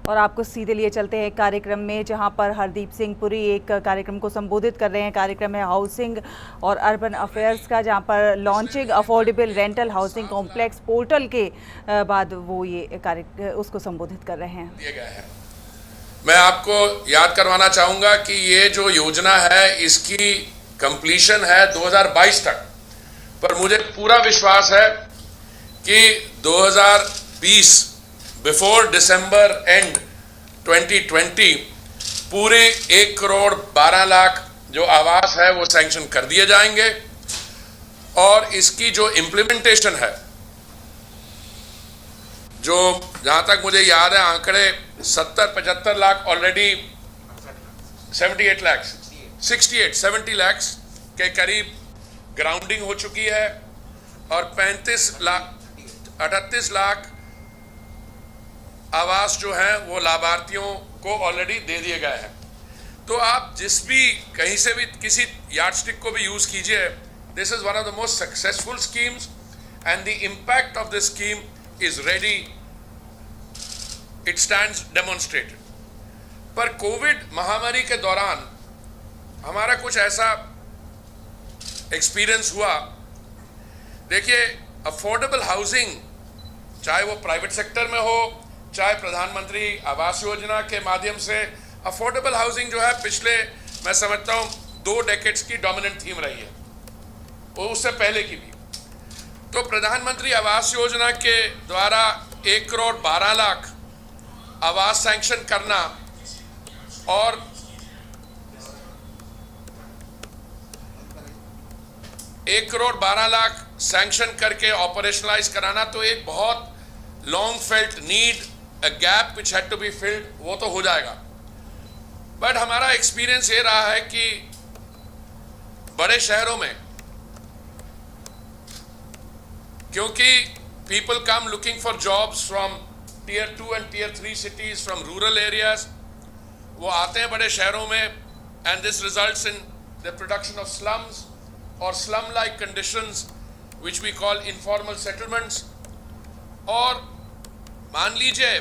और आपको सीधे लिए चलते हैं कार्यक्रम में, जहां पर हरदीप सिंह पुरी एक कार्यक्रम को संबोधित कर रहे हैं। कार्यक्रम है हाउसिंग और अर्बन अफेयर्स का, जहां पर launching affordable rental housing complex portal के बाद वो ये कार्य उसको संबोधित कर रहे हैं। दिए गए हैं। मैं आपको याद करवाना चाहूंगा कि ये जो योजना है इसकी कंप्लीशन है 2022 तक, पर मुझे पूरा विश्वास है कि 2020 बिफोर दिसंबर एंड 2020 पूरे 1 करोड़ 12 लाख जो आवास है वो सैंक्शन कर दिए जाएंगे और इसकी जो इम्प्लीमेंटेशन है, जो जहां तक मुझे याद है आंकड़े 70-75 लाख ऑलरेडी 70 लाख के करीब ग्राउंडिंग हो चुकी है और 38 लाख आवास जो है वो लाभार्थियों को ऑलरेडी दे दिए गए हैं। तो आप जिस भी कहीं से भी किसी यार्डस्टिक को भी यूज कीजिए, this is one of the most successful schemes and the impact of this scheme is ready, it stands demonstrated. पर कोविड महामारी के दौरान हमारा कुछ ऐसा एक्सपीरियंस हुआ। देखिए, अफोर्डेबल हाउसिंग चाहे वो प्राइवेट सेक्टर में हो, चाहे प्रधानमंत्री आवास योजना के माध्यम से, अफोर्डेबल हाउसिंग जो है पिछले मैं समझता हूं 2 डेकेड्स की डोमिनेंट थीम रही है, वो उससे पहले की भी। तो प्रधानमंत्री आवास योजना के द्वारा 1 करोड़ 12 लाख आवास सैंक्शन करना और 1 करोड़ 12 लाख सैंक्शन करके ऑपरेशनलाइज कराना, तो एक बहुत long felt need, a gap which had to be filled, वो तो हो जाएगा। बट हमारा एक्सपीरियंस ये रहा है कि बड़े शहरों में, क्योंकि people come looking for jobs from Tier 2 and Tier 3 cities, from rural areas, वो आते हैं बड़े शहरों में, and this results in the production of slums or slum-like conditions which we call informal settlements। और मान लीजिए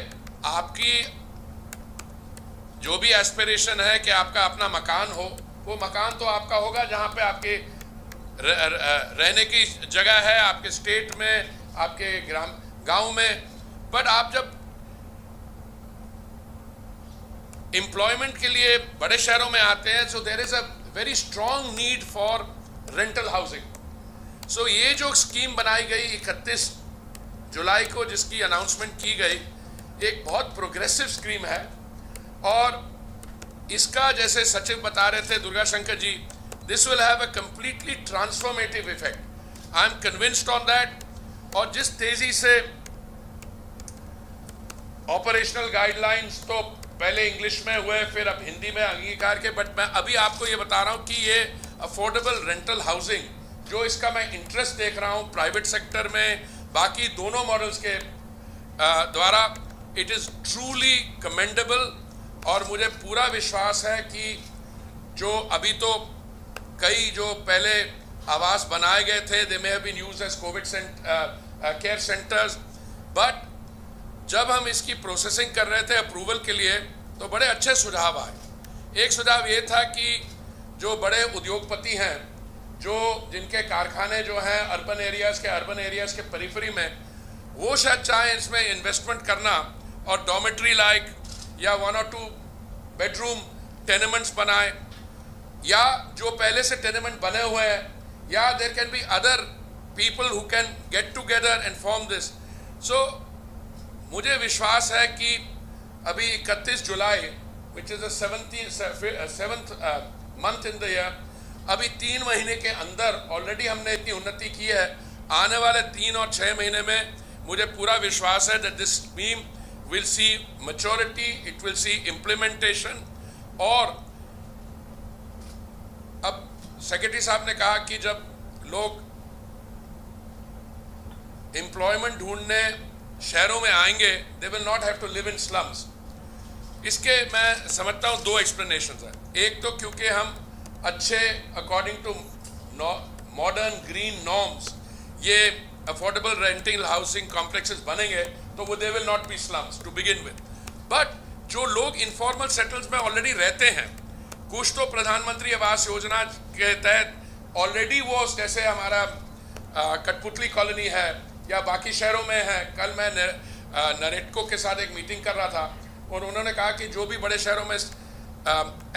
आपकी जो भी एस्पिरेशन है कि आपका अपना मकान हो, वो मकान तो आपका होगा जहां पे आपके रहने की जगह है, आपके स्टेट में, आपके गांव में। बट आप जब एम्प्लॉयमेंट के लिए बड़े शहरों में आते हैं, so there is a very strong need for rental housing. So ये जो स्कीम बनाई गई 31 जुलाई को, जिसकी अनाउंसमेंट की गई, एक बहुत प्रोग्रेसिव स्कीम है। और इसका, जैसे सचिव बता रहे थे Durga Shankar ji, this will have a completely transformative effect. I am convinced on that. और जिस तेजी से ऑपरेशनल गाइडलाइंस तो पहले इंग्लिश में हुए, फिर अब हिंदी में अंगीकार के, बट मैं अभी आपको ये बता रहा हूं कि ये अफोर्डेबल रेंटल हाउसिंग, जो इसका मैं इंटरेस्ट देख रहा हूं प्राइवेट सेक्टर में, बाकी दोनों मॉडल्स के द्वारा, इट इज ट्रूली कमेंडेबल। और मुझे पूरा विश्वास है कि जो अभी तो कई जो पहले आवास बनाए गए थे, they may have been used as Covid care centres, but जब हम इसकी प्रोसेसिंग कर रहे थे अप्रूवल के लिए, तो बड़े अच्छे सुझाव आए। एक सुझाव ये था कि जो बड़े उद्योगपति हैं, जो जिनके कारखाने जो हैं अर्बन एरियाज के पेरिफेरी में, वो शायद चाहें इसमें इन्वेस्टमेंट करना और डॉर्मेट्री लाइक या 1 और 2 बेडरूम टेनेमेंट्स बनाए, या जो पहले से टेनेमेंट बने हुए हैं, या there can be other people who can get together and form this. So मुझे विश्वास है कि अभी 31 जुलाई, which is the 7th month in the year, अभी 3 महीने के अंदर ऑलरेडी हमने इतनी उन्नति की है। आने वाले 3 और 6 महीने में मुझे पूरा विश्वास है that this scheme will see maturity, it will see implementation. और अब सेक्रेटरी साहब ने कहा कि जब लोग एम्प्लॉयमेंट ढूंढने शहरों में आएंगे, they will not have to live in slums. इसके मैं समझता हूँ 2 एक्सप्लेनेशंस हैं। एक तो क्योंकि हम अच्छे according to modern green norms ये अफोर्डेबल रेंटिंग हाउसिंग कॉम्प्लेक्सेस बनेंगे, तो वो they will not be slums to begin with. But जो लोग इनफॉर्मल सेटल्स में ऑलरेडी रहते हैं, कुछ तो प्रधानमंत्री आवास योजना के तहत ऑलरेडी वो, जैसे हमारा कठपुतली कॉलोनी है या बाकी शहरों में है। कल मैं नरेटको के साथ एक मीटिंग कर रहा था और उन्होंने कहा कि जो भी बड़े शहरों में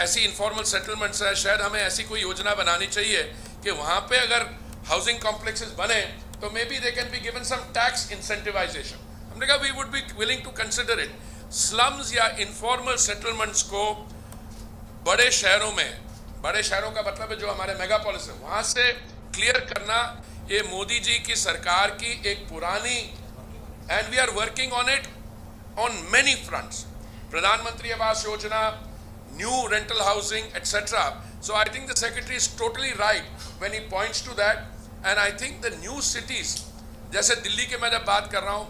ऐसी इनफॉर्मल सेटलमेंट्स है, शायद हमें ऐसी कोई योजना बनानी चाहिए कि वहाँ पे अगर हाउसिंग कॉम्प्लेक्सेस बने तो maybe they can be given some tax incentivisation. हमने कहा we would be willing to consider it. Slums या इनफॉर्मल सेटलमेंट्स को बड़े शहरों में, बड़े शहरों का मतलब है जो हमारे मेगापोलिस है, वहाँ से क्लियर करना, ये मोदी जी की सरकार की एक पुरानी, and we are working on it on many fronts, Pradhan Mantri Awas योजना, new rental housing, etc. So I think the secretary is totally right when he points to that, and I think the new cities, जैसे दिल्ली के मैं जब बात कर रहा हूँ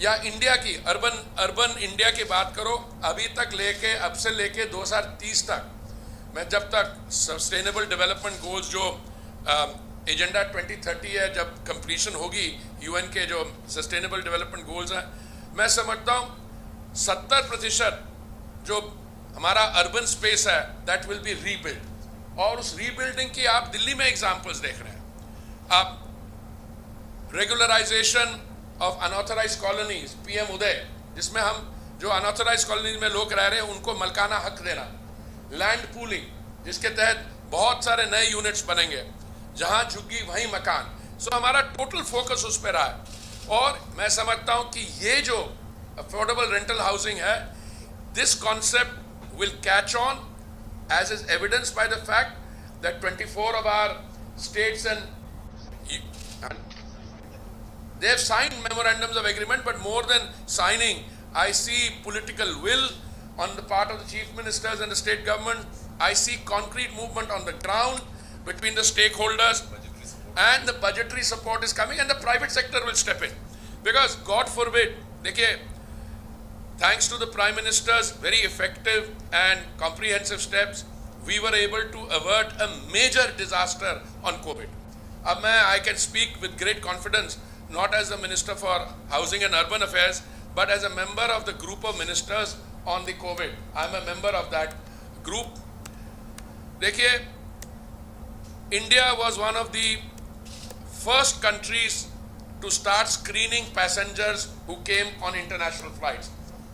या इंडिया की अर्बन इंडिया की बात करो, अभी तक लेके, अब से लेके 2030 तक, मैं जब तक सस्टेनेबल डेवलपमेंट गोल्स जो एजेंडा 2030 है, जब कंप्लीशन होगी यूएन के जो सस्टेनेबल डेवलपमेंट गोल्स हैं, मैं समझता हूँ 70% जो हमारा अर्बन स्पेस है दैट विल बी रीबिल्ड। और उस रीबिल्डिंग की आप दिल्ली में एग्जांपल्स देख रहे हैं। आप regularisation of unauthorised colonies, PM Uday, जिसमें हम जो अनऑथराइज्ड कॉलोनीज में लोग रह रहे हैं उनको मलकाना हक देना, लैंड पूलिंग जिसके तहत बहुत सारे नए यूनिट्स बनेंगे, जहां झुग्गी वहीं मकान। सो हमारा टोटल फोकस उस पर रहा है और मैं समझता हूं कि ये जो अफोर्डेबल रेंटल हाउसिंग है, this concept will catch on, as is evidenced by the fact that 24 of our states and they have signed memorandums of agreement, but more than signing, I see political will on the part of the chief ministers and the state government. I see concrete movement on the ground between the stakeholders, and the budgetary support is coming, and the private sector will step in, because God forbid, देखिए, thanks to the Prime Minister's very effective and comprehensive steps, we were able to avert a major disaster on COVID. अब मैं, I can speak with great confidence, not as the Minister for Housing and Urban Affairs, but as a member of the group of ministers on the COVID. I am a member of that group. देखिए, India was one of the first countries to start screening passengers who came on international flights.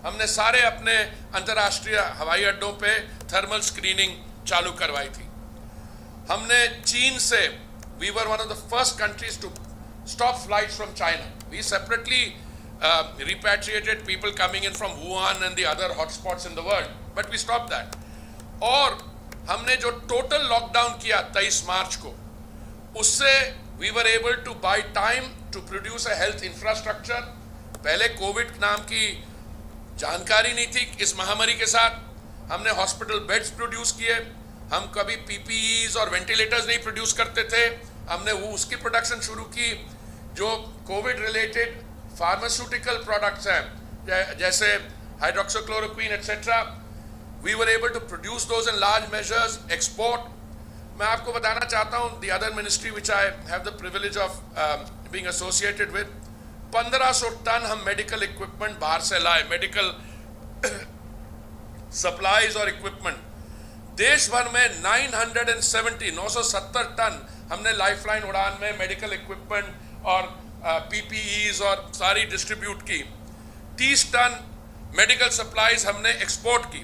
हमने सारे अपने अंतर्राष्ट्रीय हवाई अड्डों पे thermal screening चालू करवाई थी। हमने चीन से, we were one of the first countries to stop flights from China. वी सेपरेटली repatriated people coming in from Wuhan and the other hotspots in the world, but we stopped that. और हमने जो टोटल लॉकडाउन किया 23 मार्च को, उससे we were able to buy time to produce a health infrastructure. पहले Covid नाम की जानकारी नहीं थी इस महामारी के साथ, हमने हॉस्पिटल बेड्स प्रोड्यूस किए, हम कभी पीपीईज और वेंटिलेटर्स नहीं प्रोड्यूस करते थे, हमने वो उसकी प्रोडक्शन शुरू की। जो कोविड रिलेटेड फार्मास्यूटिकल प्रोडक्ट्स हैं जैसे hydroxychloroquine etcetera, we were able to produce those in large measures, export. मैं आपको बताना चाहता हूँ, the other ministry which I have the privilege of being associated with, 1500 ton हम मेडिकल इक्विपमेंट बाहर से लाए, मेडिकल सप्लाईज और इक्विपमेंट। देश भर में 970 टन हमने लाइफलाइन उड़ान में मेडिकल इक्विपमेंट और पीपीईज और सारी डिस्ट्रीब्यूट की। 30 टन मेडिकल सप्लाईज हमने एक्सपोर्ट की।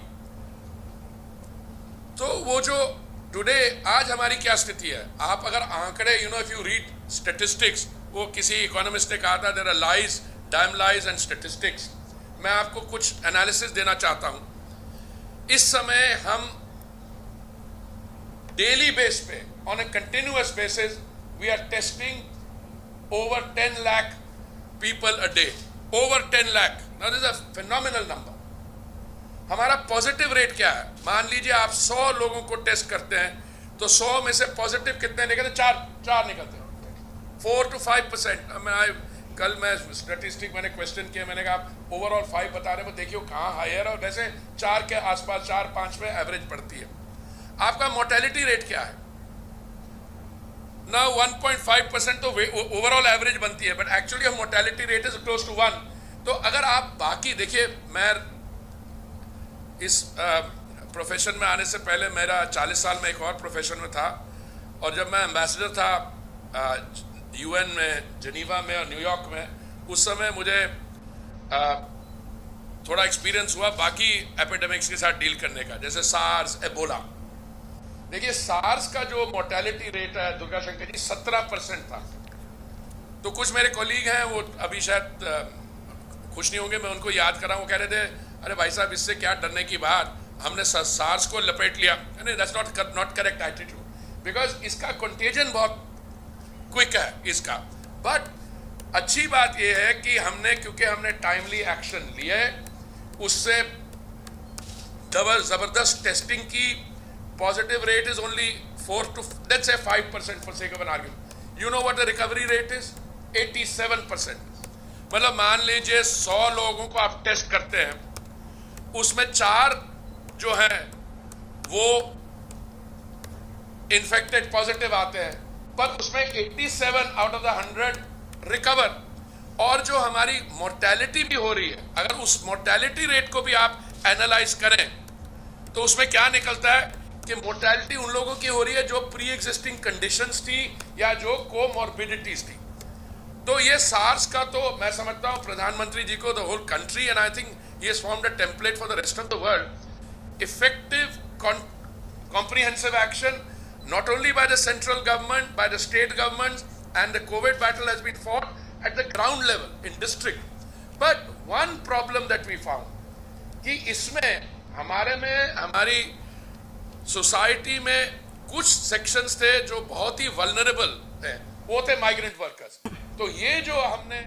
तो वो जो टुडे, आज हमारी क्या स्थिति है, आप अगर आंकड़े, you know, if you read statistics, वो किसी इकोनॉमिस्ट ने कहा था, there are lies, damn lies and statistics. मैं आपको कुछ एनालिसिस देना चाहता हूं। इस समय हम डेली बेस पे, on a continuous basis, we are testing over 10 lakh people a day, over 10 lakh. Now this is a phenomenal number. हमारा पॉजिटिव रेट क्या है? मान लीजिए आप 100 लोगों को टेस्ट करते हैं तो 100 में से पॉजिटिव कितने निकलते? चार निकलते हैं, 4 to 5%। कल मैं स्टैटिस्टिक, मैंने क्वेश्चन किया, मैंने कहा ओवरऑल 5 बता रहे हैं, देखियो कहाँ हायर, और वैसे 4 के आसपास, 4-5 में एवरेज पड़ती है। आपका मोर्टेलिटी रेट क्या है? ना 1.5% तो ओवरऑल एवरेज बनती है, but actually mortality rate is close to 1। तो अगर आप बाकी देखिए, मैं इस प्रोफेशन में आने से पहले मेरा 40 साल में एक और प्रोफेशन में था, और जब मैं एम्बेसडर था यूएन में, जनीवा में और न्यूयॉर्क में, उस समय मुझे थोड़ा एक्सपीरियंस हुआ बाकी एपिडेमिक्स के साथ डील करने का, जैसे सार्स, एबोला। देखिए सार्स का जो मोर्टेलिटी रेट है दुर्गा शंकर जी 17% था। तो कुछ मेरे कोलीग हैं वो अभी शायद खुश नहीं होंगे, मैं उनको याद कर रहा हूँ, वो कह रहे थे अरे भाई साहब इससे क्या डरने की बात, हमने सार्स को लपेट लिया। नहीं, that's not correct attitude, because इसका कंटेजन बहुत क्विक है इसका। बट अच्छी बात यह है कि क्योंकि हमने टाइमली एक्शन लिए, उससे जबरदस्त टेस्टिंग की, positive rate is only 4 to let's say 5% for sake of an argument. You know what the recovery rate is? 87%. मतलब मान लीजिए 100 लोगों को आप टेस्ट करते हैं, उसमें 4 जो हैं वो इन्फेक्टेड पॉजिटिव आते हैं, पर उसमें 87 आउट ऑफ द 100 रिकवर। और जो हमारी मोर्टेलिटी भी हो रही है, अगर उस मोर्टेलिटी रेट को भी आप एनालाइज करें तो उसमें क्या निकलता है कि मोर्टेलिटी उन लोगों की हो रही है जो प्री एग्जिस्टिंग कंडीशंस थी या जो कोमॉर्बिडिटीज थी। तो ये सार्स का तो मैं समझता हूं प्रधानमंत्री जी को, the whole country, and I think he has formed a template for the rest of the world, effective comprehensive action not only by the central government, by the state governments, and the COVID battle has been fought at the ground level in district. But one problem that we found कि इसमें हमारी society में कुछ sections थे जो बहुत ही vulnerable थे, वो थे माइग्रेंट वर्कर्स। तो ये जो हमने